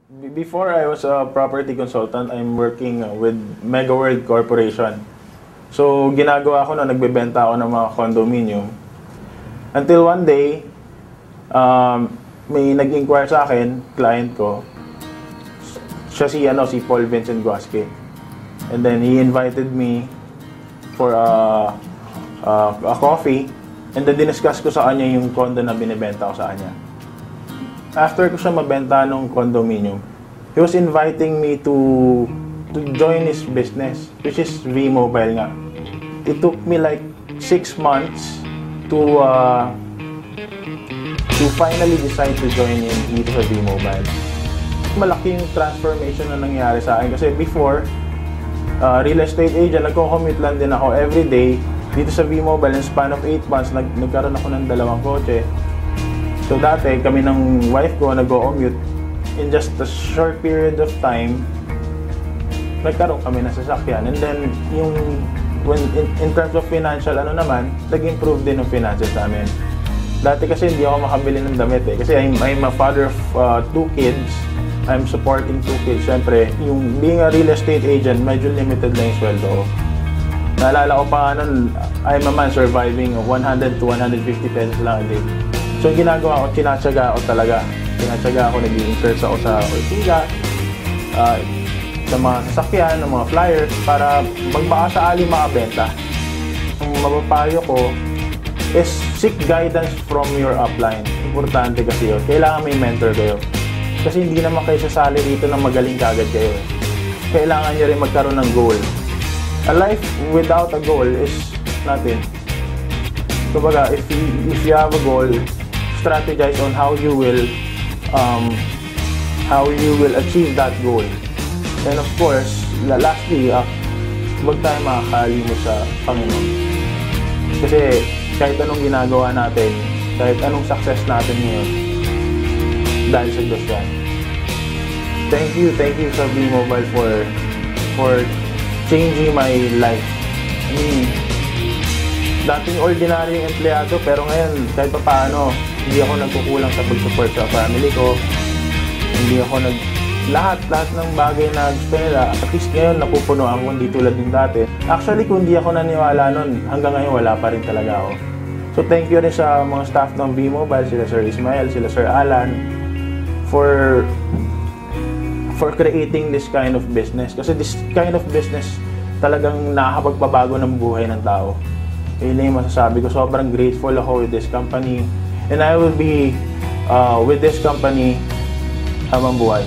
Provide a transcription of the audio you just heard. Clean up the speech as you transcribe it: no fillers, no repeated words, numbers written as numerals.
Before I was a property consultant, I'm working with MegaWorld Corporation. So, ginagawa ko na nagbebenta ako ng mga condominium. Until one day, may nag-inquire sa akin, client ko. Siya si Paul Vincent Guasque. And then he invited me for a coffee. And then diniscuss ko sa kanya yung condo na binibenta ko sa kanya. After ko siya mabenta ng condominium, he was inviting me to join his business, which is V-Mobile nga. It took me like 6 months to finally decide to join in dito sa V-Mobile. Malaki yung transformation na nangyari sa akin kasi before, real estate agent, nagko-commute lang din ako every day. Dito sa V-Mobile, in span of 8 months, nagkaroon ako ng 2 kotse. So dati, kami ng wife ko nag-commute. In just a short period of time, nagkaroon kami ng sasakyan. And then, in terms of financial, nag-improve din yung finances namin. Dati kasi hindi ako makabili ng damit eh. Kasi I'm a father of 2 kids. I'm supporting 2 kids. Siyempre, yung being a real estate agent, medyo limited lang yung sweldo ko. Naalala ko pa nun, I'm a man surviving 100 to 150 pesos lang a day. So, ginagawa ko, tinatsaga ako talaga. Tinatsaga ako, nag-i-insert ako sa Ortiga, sa mga sasakyan, ng mga flyers, para magbaka sakali makabenta. Ang mapapayo ko is seek guidance from your upline. Importante kasi yun. Kailangan may mentor kayo. Kasi hindi naman kayo sasali rito na magaling kagad kayo. Kailangan nyo rin magkaroon ng goal. A life without a goal is nothing. Kumbaga, if you have a goal, strategize on how you will achieve that goal. And of course, lastly, huwag tayo makakalimot sa Panginoon. Kasi kahit anong ginagawa natin, kahit anong success natin ngayon, dahil sa Diyos yan. Thank you sa V-Mobile for changing my life. I mean, dating ordinary empleyado, pero ngayon, kahit pa paano, hindi ako nagkukulang sa pag-support sa family ko. Hindi ako lahat ng bagay na gusto nila, at least ngayon napupuno ako, hindi tulad ng dati. Actually, kung hindi ako naniwala nun, hanggang ngayon wala pa rin talaga ako. So thank you rin sa mga staff ng V-Mobile, sila Sir Ismael, sila Sir Alan, for creating this kind of business. Kasi this kind of business talagang nakakapagpabago ng buhay ng tao. Yun yung masasabi ko. Sobrang grateful ako with this company. And I will be with this company habang buhay.